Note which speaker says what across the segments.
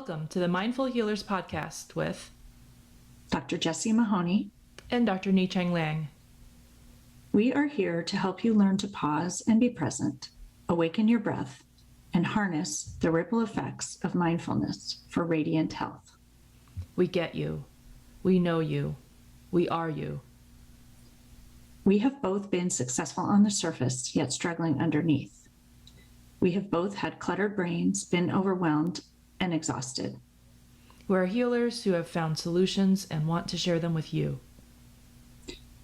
Speaker 1: Welcome to the Mindful Healers podcast with
Speaker 2: Dr. Jessie Mahoney
Speaker 1: and Dr. Ni-Cheng Liang.
Speaker 2: We are here to help you learn to pause and be present, awaken your breath, and harness the ripple effects of mindfulness for radiant health.
Speaker 1: We get you. We know you. We are you.
Speaker 2: We have both been successful on the surface, yet struggling underneath. We have both had cluttered brains, been overwhelmed, and exhausted.
Speaker 1: We're healers who have found solutions and want to share them with you.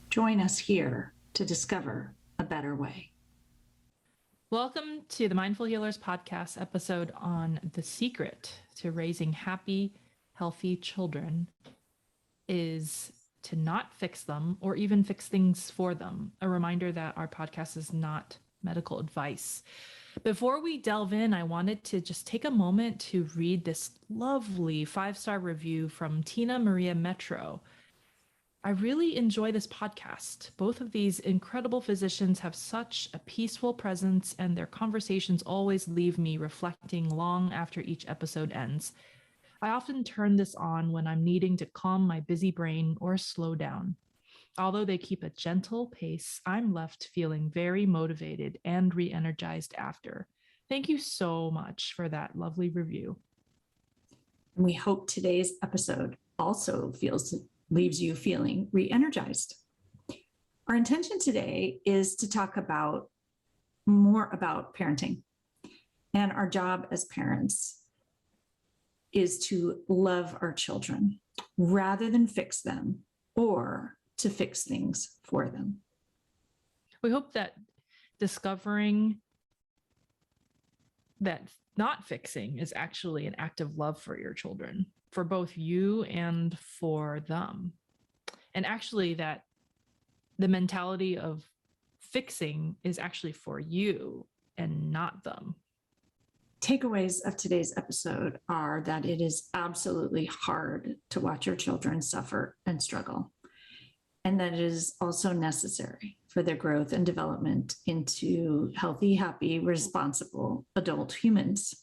Speaker 2: Join us here to discover a better way.
Speaker 1: Welcome to the Mindful Healers podcast episode on the secret to raising happy, healthy children is to not fix them or even fix things for them. A reminder that our podcast is not medical advice. Before we delve in, I wanted to just take a moment to read this lovely 5-star review from Tina Maria Metro. I really enjoy this podcast. Both of these incredible physicians have such a peaceful presence, and their conversations always leave me reflecting long after each episode ends. I often turn this on when I'm needing to calm my busy brain or slow down. Although they keep a gentle pace, I'm left feeling very motivated and re-energized after. Thank you so much for that lovely review.
Speaker 2: We hope today's episode also leaves you feeling re-energized. Our intention today is to talk more about parenting. And our job as parents is to love our children rather than fix them or to fix things for them.
Speaker 1: We hope that discovering that not fixing is actually an act of love for your children, for both you and for them. And actually that the mentality of fixing is actually for you and not them.
Speaker 2: Takeaways of today's episode are that it is absolutely hard to watch your children suffer and struggle, and that it is also necessary for their growth and development into healthy, happy, responsible adult humans.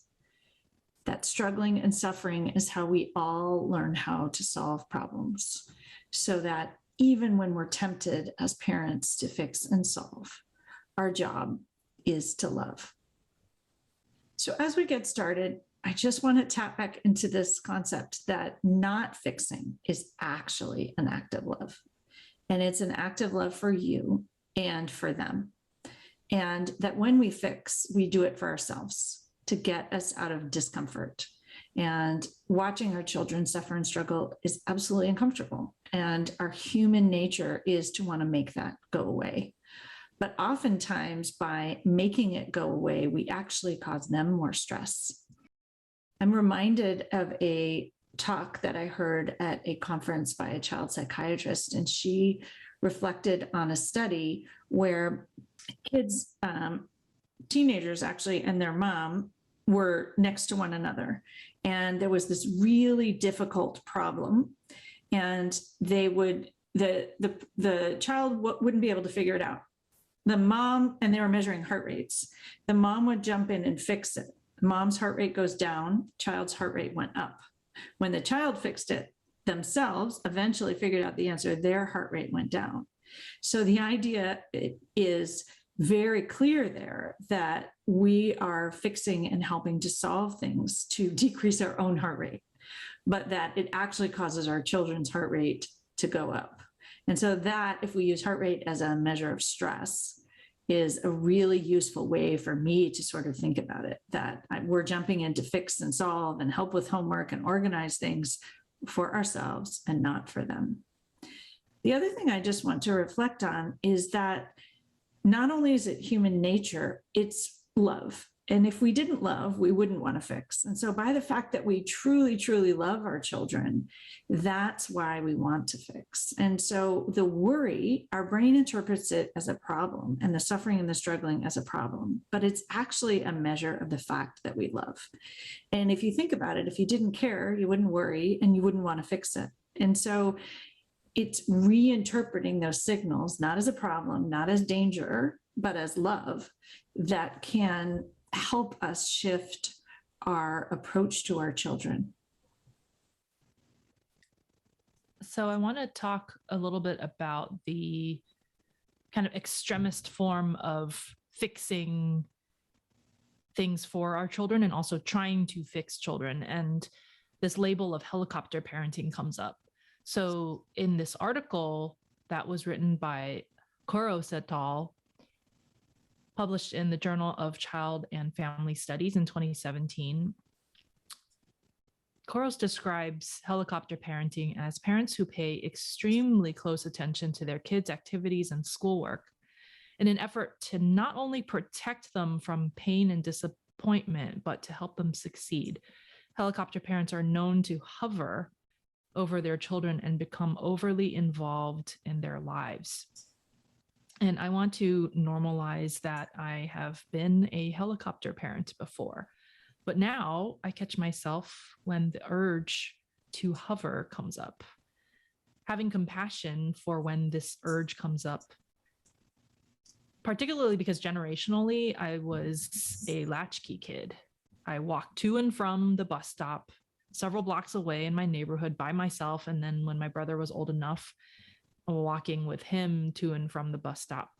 Speaker 2: That struggling and suffering is how we all learn how to solve problems, so that even when we're tempted as parents to fix and solve, our job is to love. So as we get started, I just want to tap back into this concept that not fixing is actually an act of love. And it's an act of love for you and for them. And that when we fix, we do it for ourselves to get us out of discomfort. And watching our children suffer and struggle is absolutely uncomfortable. And our human nature is to want to make that go away. But oftentimes by making it go away, we actually cause them more stress. I'm reminded of a talk that I heard at a conference by a child psychiatrist, and she reflected on a study where kids, teenagers actually, and their mom were next to one another. And there was this really difficult problem, and the child wouldn't be able to figure it out. The mom, and they were measuring heart rates, the mom would jump in and fix it. Mom's heart rate goes down, child's heart rate went up. When the child fixed it themselves, eventually figured out the answer, their heart rate went down. So the idea is very clear there that we are fixing and helping to solve things to decrease our own heart rate, but that it actually causes our children's heart rate to go up. And so that, if we use heart rate as a measure of stress, is a really useful way for me to sort of think about it, that we're jumping in to fix and solve and help with homework and organize things for ourselves and not for them. The other thing I just want to reflect on is that not only is it human nature, it's love. And if we didn't love, we wouldn't want to fix. And so by the fact that we truly, truly love our children, that's why we want to fix. And so the worry, our brain interprets it as a problem, and the suffering and the struggling as a problem, but it's actually a measure of the fact that we love. And if you think about it, if you didn't care, you wouldn't worry and you wouldn't want to fix it. And so it's reinterpreting those signals, not as a problem, not as danger, but as love, that can help us shift our approach to our children
Speaker 1: So I want to talk a little bit about the kind of extremist form of fixing things for our children and also trying to fix children. And this label of helicopter parenting comes up. So in this article that was written by Koros et al., published in the Journal of Child and Family Studies in 2017, Koros describes helicopter parenting as parents who pay extremely close attention to their kids' activities and schoolwork in an effort to not only protect them from pain and disappointment, but to help them succeed. Helicopter parents are known to hover over their children and become overly involved in their lives. And I want to normalize that I have been a helicopter parent before, but now I catch myself when the urge to hover comes up. Having compassion for when this urge comes up, particularly because generationally, I was a latchkey kid. I walked to and from the bus stop several blocks away in my neighborhood by myself. And then when my brother was old enough, walking with him to and from the bus stop.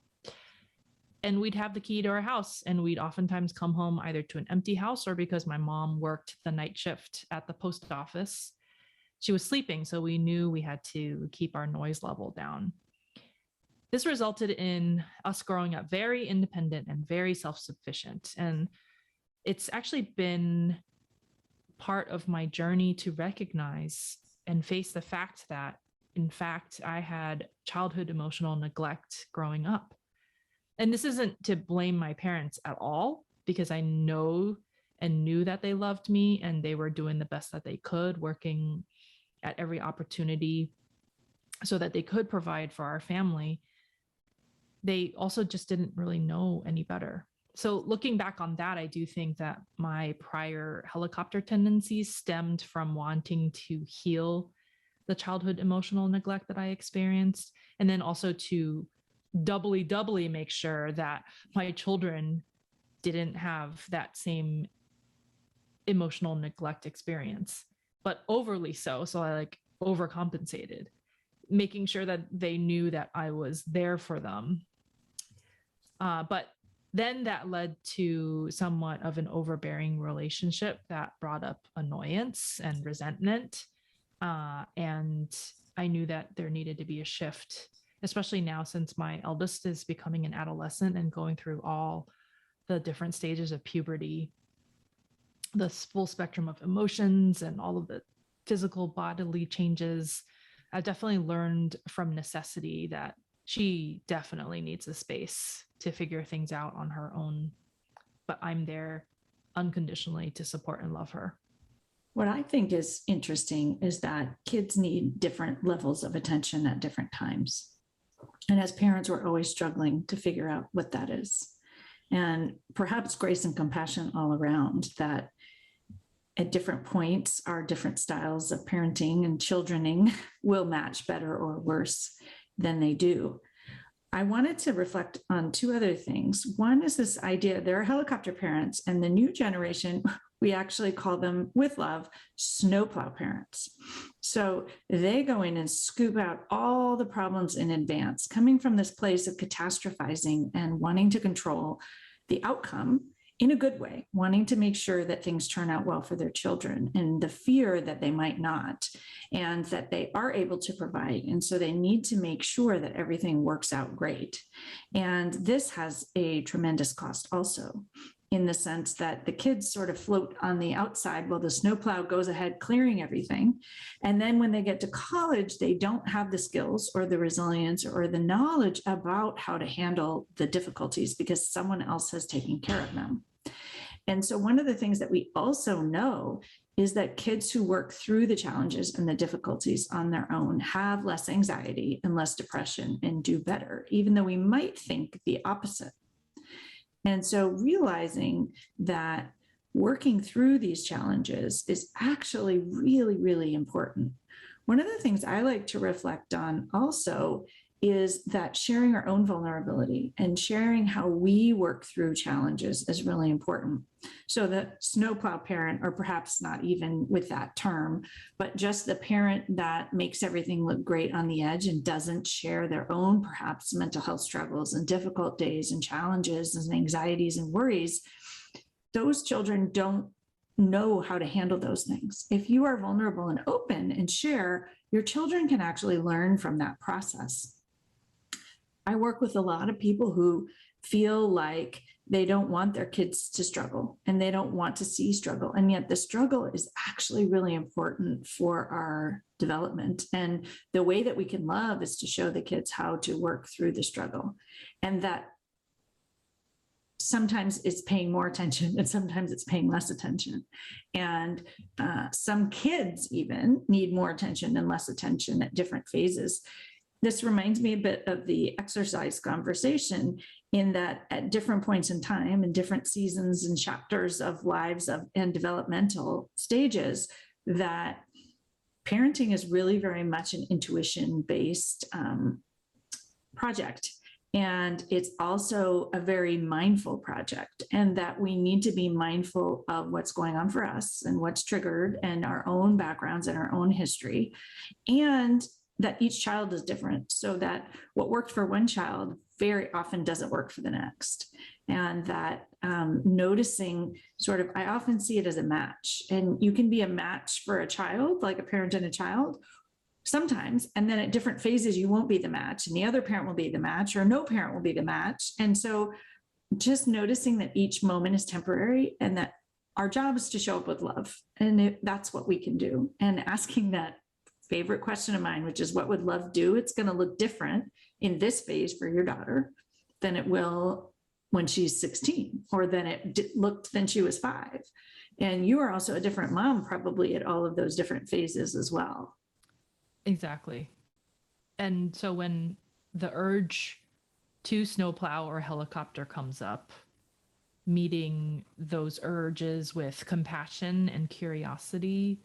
Speaker 1: And we'd have the key to our house, and we'd oftentimes come home either to an empty house or because my mom worked the night shift at the post office. She was sleeping, so we knew we had to keep our noise level down. This resulted in us growing up very independent and very self-sufficient. And it's actually been part of my journey to recognize and face the fact that, in fact, I had childhood emotional neglect growing up. And this isn't to blame my parents at all, because I know and knew that they loved me and they were doing the best that they could, working at every opportunity so that they could provide for our family. They also just didn't really know any better. So looking back on that, I do think that my prior helicopter tendencies stemmed from wanting to heal the childhood emotional neglect that I experienced, and then also to doubly make sure that my children didn't have that same emotional neglect experience, but overly so. So I overcompensated, making sure that they knew that I was there for them. But then that led to somewhat of an overbearing relationship that brought up annoyance and resentment. And I knew that there needed to be a shift, especially now since my eldest is becoming an adolescent and going through all the different stages of puberty, the full spectrum of emotions and all of the physical bodily changes. I definitely learned from necessity that she definitely needs a space to figure things out on her own, but I'm there unconditionally to support and love her.
Speaker 2: What I think is interesting is that kids need different levels of attention at different times. And as parents, we're always struggling to figure out what that is. And perhaps grace and compassion all around, that at different points, our different styles of parenting and childrening will match better or worse than they do. I wanted to reflect on two other things. One is this idea, there are helicopter parents, and the new generation, we actually call them, with love, snowplow parents. So they go in and scoop out all the problems in advance, coming from this place of catastrophizing and wanting to control the outcome in a good way, wanting to make sure that things turn out well for their children, and the fear that they might not, and that they are able to provide. And so they need to make sure that everything works out great. And this has a tremendous cost also, in the sense that the kids sort of float on the outside while the snowplow goes ahead clearing everything. And then when they get to college, they don't have the skills or the resilience or the knowledge about how to handle the difficulties because someone else has taken care of them. And so one of the things that we also know is that kids who work through the challenges and the difficulties on their own have less anxiety and less depression and do better, even though we might think the opposite. And so realizing that working through these challenges is actually really, really important. One of the things I like to reflect on also is that sharing our own vulnerability and sharing how we work through challenges is really important. So the snowplow parent, or perhaps not even with that term, but just the parent that makes everything look great on the edge and doesn't share their own perhaps mental health struggles and difficult days and challenges and anxieties and worries, those children don't know how to handle those things. If you are vulnerable and open and share, your children can actually learn from that process. I work with a lot of people who feel like they don't want their kids to struggle and they don't want to see struggle. And yet the struggle is actually really important for our development. And the way that we can love is to show the kids how to work through the struggle. And that sometimes it's paying more attention and sometimes it's paying less attention. And some kids even need more attention and less attention at different phases. This reminds me a bit of the exercise conversation, in that at different points in time and different seasons and chapters of lives and developmental stages, that parenting is really very much an intuition-based project. And it's also a very mindful project, and that we need to be mindful of what's going on for us and what's triggered and our own backgrounds and our own history. And that each child is different, so that what worked for one child very often doesn't work for the next. And that noticing sort of, I often see it as a match, and you can be a match for a child, like a parent and a child sometimes, and then at different phases, you won't be the match, and the other parent will be the match, or no parent will be the match. And so just noticing that each moment is temporary, and that our job is to show up with love. And that's what we can do. And asking that favorite question of mine, which is, what would love do? It's going to look different in this phase for your daughter than it will when she's 16, or than it looked when she was 5. And you are also a different mom probably at all of those different phases as well.
Speaker 1: Exactly. And so when the urge to snowplow or helicopter comes up, meeting those urges with compassion and curiosity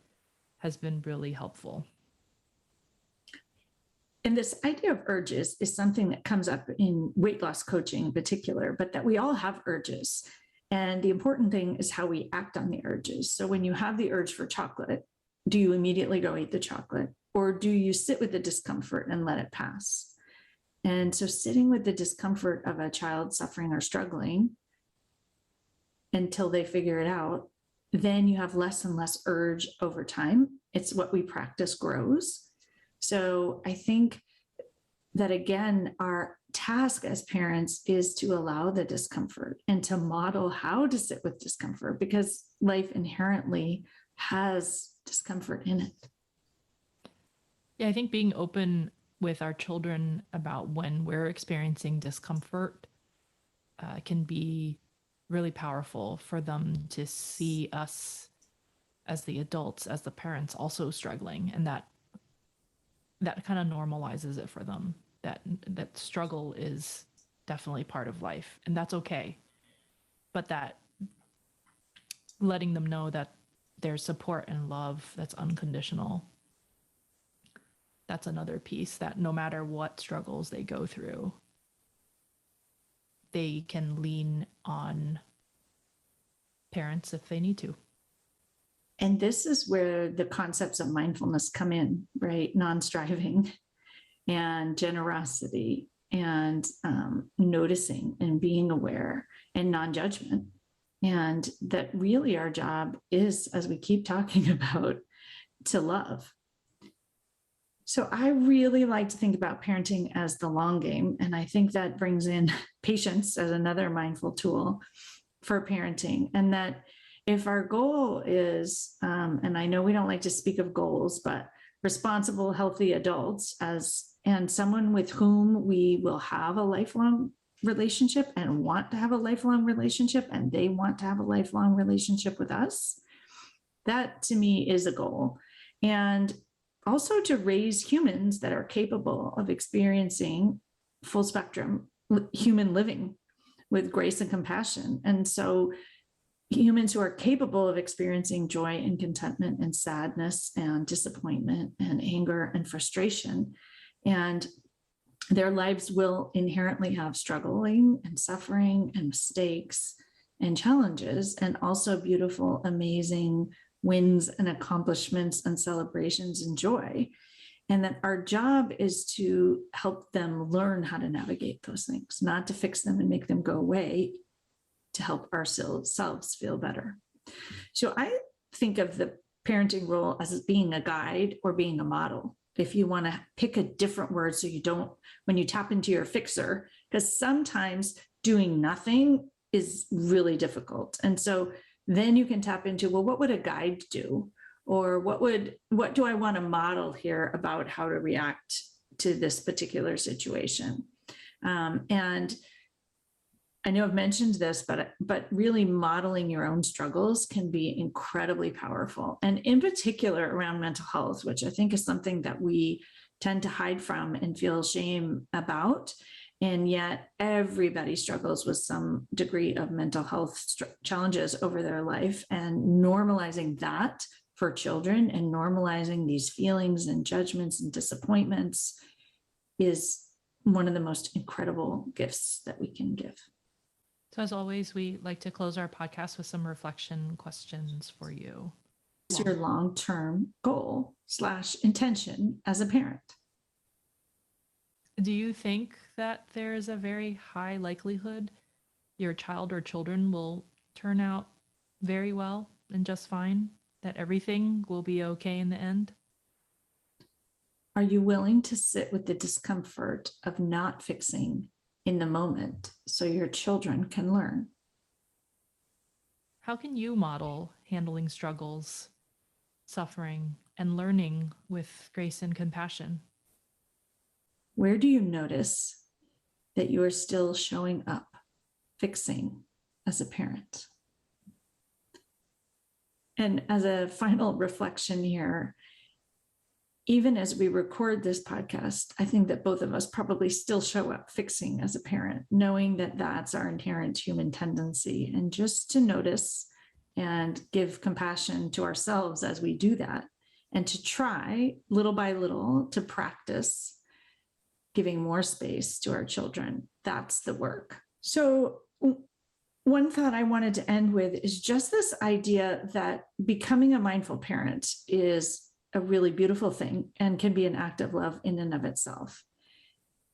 Speaker 1: has been really helpful.
Speaker 2: And this idea of urges is something that comes up in weight loss coaching in particular, but that we all have urges. And the important thing is how we act on the urges. So when you have the urge for chocolate, do you immediately go eat the chocolate? Or do you sit with the discomfort and let it pass? And so sitting with the discomfort of a child suffering or struggling until they figure it out, then you have less and less urge over time. It's what we practice grows. So I think that, again, our task as parents is to allow the discomfort and to model how to sit with discomfort, because life inherently has discomfort in it.
Speaker 1: Yeah, I think being open with our children about when we're experiencing discomfort can be really powerful for them to see us as the adults, as the parents, also struggling, and that kind of normalizes it for them, that struggle is definitely part of life, and that's okay. But that letting them know that there's support and love that's unconditional, that's another piece, that no matter what struggles they go through, they can lean on parents if they need to.
Speaker 2: And this is where the concepts of mindfulness come in, right? Non-striving and generosity and noticing and being aware and non-judgment. And that really our job is, as we keep talking about, to love. So I really like to think about parenting as the long game. And I think that brings in patience as another mindful tool for parenting. And that if our goal is, and I know we don't like to speak of goals, but responsible, healthy adults and someone with whom we will have a lifelong relationship and want to have a lifelong relationship, and they want to have a lifelong relationship with us, that to me is a goal. And also to raise humans that are capable of experiencing full spectrum human living with grace and compassion. And so humans who are capable of experiencing joy and contentment and sadness and disappointment and anger and frustration. And Their lives will inherently have struggling and suffering and mistakes and challenges, and also beautiful, amazing wins and accomplishments and celebrations and joy. And that our job is to help them learn how to navigate those things, not to fix them and make them go away, to help ourselves feel better. So I think of the parenting role as being a guide or being a model. If you want to pick a different word so you don't, when you tap into your fixer, because sometimes doing nothing is really difficult. And so then you can tap into, well, what would a guide do? Or what do I want to model here about how to react to this particular situation? And I know I've mentioned this, but really modeling your own struggles can be incredibly powerful. And in particular around mental health, which I think is something that we tend to hide from and feel shame about. And yet everybody struggles with some degree of mental health challenges over their life, and normalizing that for children and normalizing these feelings and judgments and disappointments is one of the most incredible gifts that we can give.
Speaker 1: So as always, we like to close our podcast with some reflection questions for you.
Speaker 2: What's your long-term goal / intention as a parent?
Speaker 1: Do you think that there is a very high likelihood your child or children will turn out very well and just fine? That everything will be okay in the end?
Speaker 2: Are you willing to sit with the discomfort of not fixing in the moment so your children can learn?
Speaker 1: How can you model handling struggles, suffering, and learning with grace and compassion?
Speaker 2: Where do you notice that you are still showing up, fixing as a parent? And as a final reflection here, even as we record this podcast, I think that both of us probably still show up fixing as a parent, knowing that that's our inherent human tendency. And just to notice and give compassion to ourselves as we do that, and to try little by little to practice giving more space to our children. That's the work. So one thought I wanted to end with is just this idea that becoming a mindful parent is a really beautiful thing and can be an act of love in and of itself.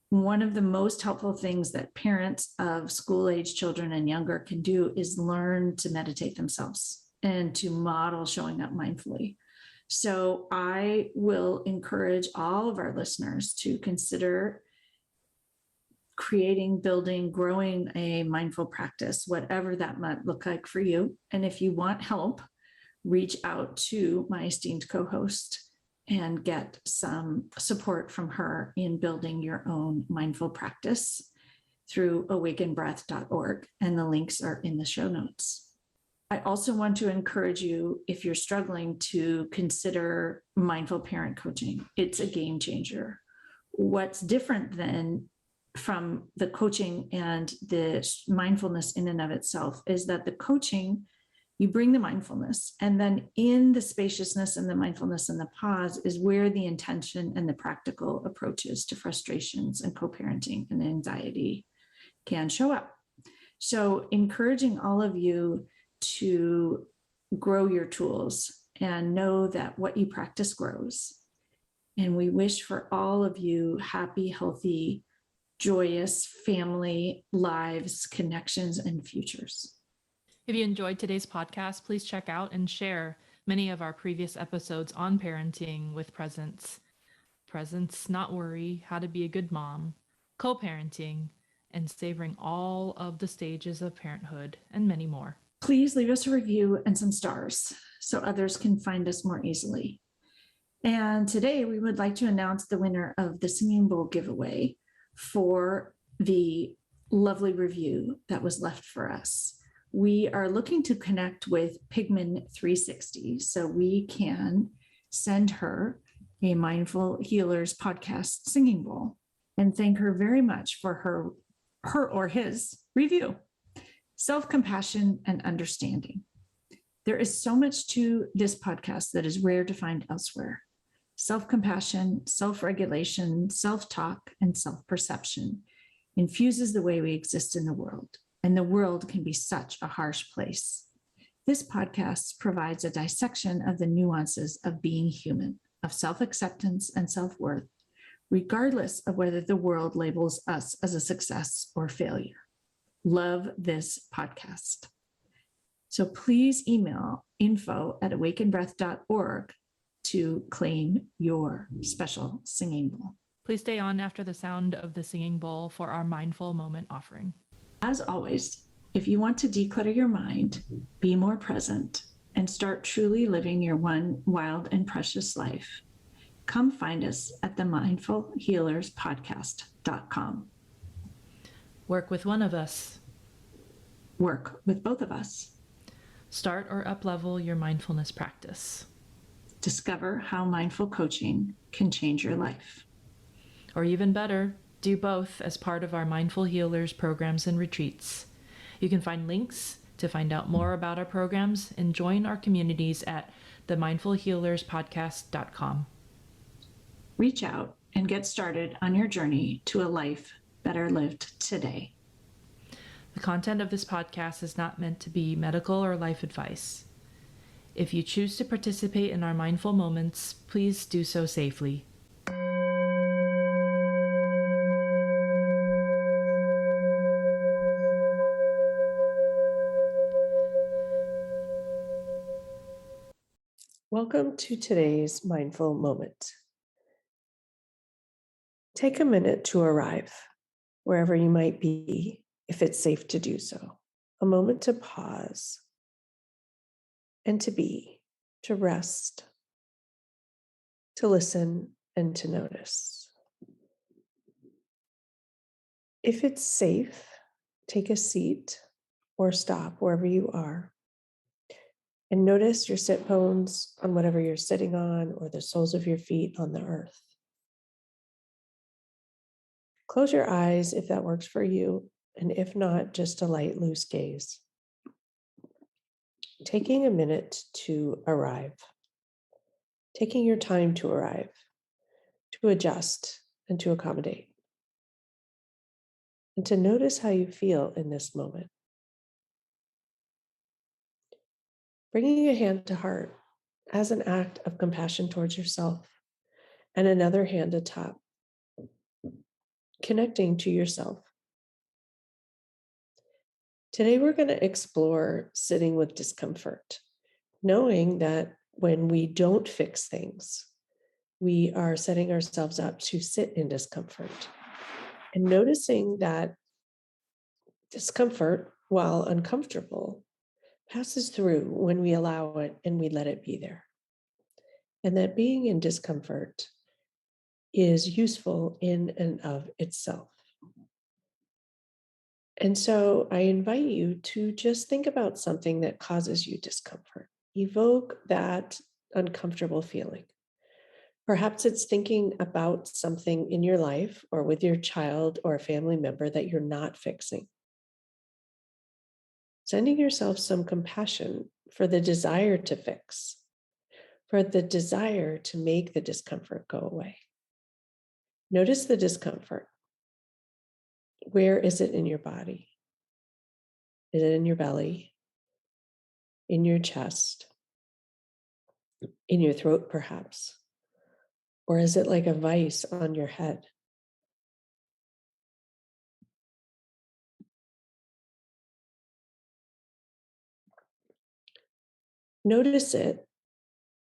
Speaker 2: One of the most helpful things that parents of school-age children and younger can do is learn to meditate themselves and to model showing up mindfully. So I will encourage all of our listeners to consider creating, building, growing a mindful practice, whatever that might look like for you. And if you want help, reach out to my esteemed co-host and get some support from her in building your own mindful practice through awakenbreath.org. And the links are in the show notes. I also want to encourage you, if you're struggling, to consider mindful parent coaching. It's a game changer. What's different than from the coaching and the mindfulness in and of itself is that the coaching, you bring the mindfulness, and then in the spaciousness and the mindfulness and the pause is where the intention and the practical approaches to frustrations and co-parenting and anxiety can show up. So encouraging all of you to grow your tools and know that what you practice grows. And we wish for all of you happy, healthy, joyous family lives, connections, and futures.
Speaker 1: If you enjoyed today's podcast, please check out and share many of our previous episodes on parenting with presence, not worry, how to be a good mom, co-parenting, and savoring all of the stages of parenthood, and many more.
Speaker 2: Please leave us a review and some stars so others can find us more easily. And today we would like to announce the winner of the Singing Bowl giveaway for the lovely review that was left for us. We are looking to connect with Pigman 360 so we can send her a Mindful Healers podcast singing bowl and thank her very much for her or his review. Self-compassion and understanding. There is so much to this podcast that is rare to find elsewhere. Self-compassion, self-regulation, self-talk, and self-perception infuses the way we exist in the world, and the world can be such a harsh place. This podcast provides a dissection of the nuances of being human, of self-acceptance and self-worth, regardless of whether the world labels us as a success or failure. Love this podcast. So please email info@awakenbreath.org to claim your special singing bowl.
Speaker 1: Please stay on after the sound of the singing bowl for our mindful moment offering.
Speaker 2: As always, if you want to declutter your mind, be more present, and start truly living your one wild and precious life, come find us at the mindfulhealerspodcast.com.
Speaker 1: Work with one of us.
Speaker 2: Work with both of us.
Speaker 1: Start or up-level your mindfulness practice.
Speaker 2: Discover how mindful coaching can change your life.
Speaker 1: Or even better, do both as part of our Mindful Healers programs and retreats. You can find links to find out more about our programs and join our communities at themindfulhealerspodcast.com.
Speaker 2: Reach out and get started on your journey to a life better lived today.
Speaker 1: The content of this podcast is not meant to be medical or life advice. If you choose to participate in our mindful moments, please do so safely.
Speaker 3: Welcome to today's mindful moment. Take a minute to arrive wherever you might be, if it's safe to do so. A moment to pause and to be, to rest, to listen, and to notice. If it's safe, take a seat or stop wherever you are. And notice your sit bones on whatever you're sitting on or the soles of your feet on the earth. Close your eyes if that works for you, and if not, just a light, loose gaze. Taking a minute to arrive. Taking your time to arrive, to adjust and to accommodate. And to notice how you feel in this moment. Bringing a hand to heart as an act of compassion towards yourself, and another hand atop, connecting to yourself. Today, we're going to explore sitting with discomfort, knowing that when we don't fix things, we are setting ourselves up to sit in discomfort, and noticing that discomfort, while uncomfortable, passes through when we allow it and we let it be there. And that being in discomfort is useful in and of itself. And so I invite you to just think about something that causes you discomfort. Evoke that uncomfortable feeling. Perhaps it's thinking about something in your life or with your child or a family member that you're not fixing. Sending yourself some compassion for the desire to fix, for the desire to make the discomfort go away. Notice the discomfort. Where is it in your body? Is it in your belly? In your chest? In your throat, perhaps? Or is it like a vice on your head? Notice it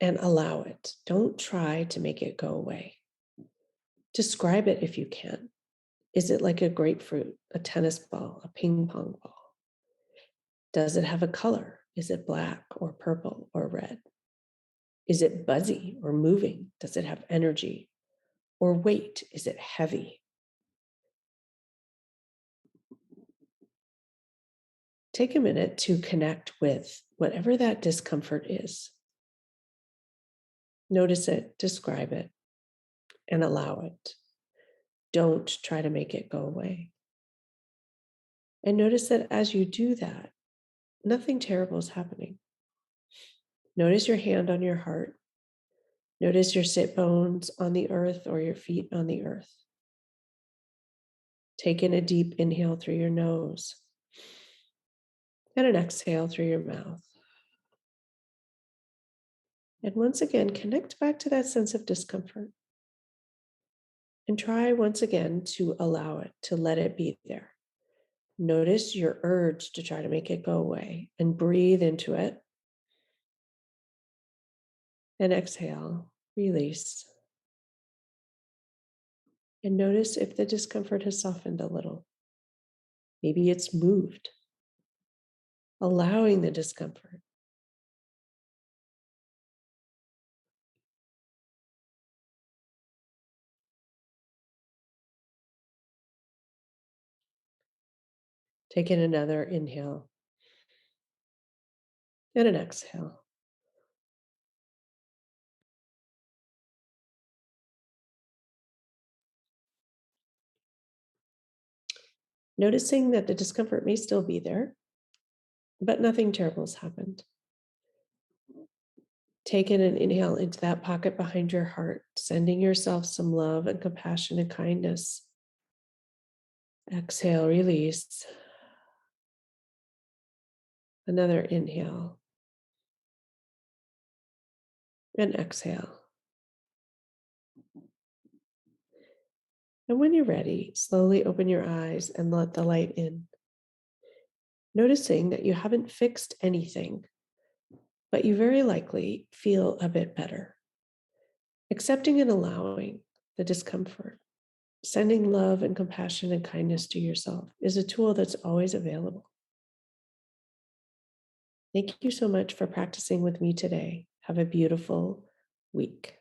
Speaker 3: and allow it. Don't try to make it go away. Describe it if you can. Is it like a grapefruit, a tennis ball, a ping pong ball? Does it have a color? Is it black or purple or red? Is it buzzy or moving? Does it have energy or weight? Is it heavy? Take a minute to connect with whatever that discomfort is. Notice it, describe it, and allow it. Don't try to make it go away. And notice that as you do that, nothing terrible is happening. Notice your hand on your heart. Notice your sit bones on the earth or your feet on the earth. Take in a deep inhale through your nose and an exhale through your mouth. And once again, connect back to that sense of discomfort. And try once again to allow it, to let it be there. Notice your urge to try to make it go away and breathe into it. And exhale, release. And notice if the discomfort has softened a little. Maybe it's moved, allowing the discomfort. Take in another inhale and an exhale. Noticing that the discomfort may still be there, but nothing terrible has happened. Take in an inhale into that pocket behind your heart, sending yourself some love and compassion and kindness. Exhale, release. Another inhale and exhale. And when you're ready, slowly open your eyes and let the light in. Noticing that you haven't fixed anything, but you very likely feel a bit better. Accepting and allowing the discomfort, sending love and compassion and kindness to yourself is a tool that's always available. Thank you so much for practicing with me today. Have a beautiful week.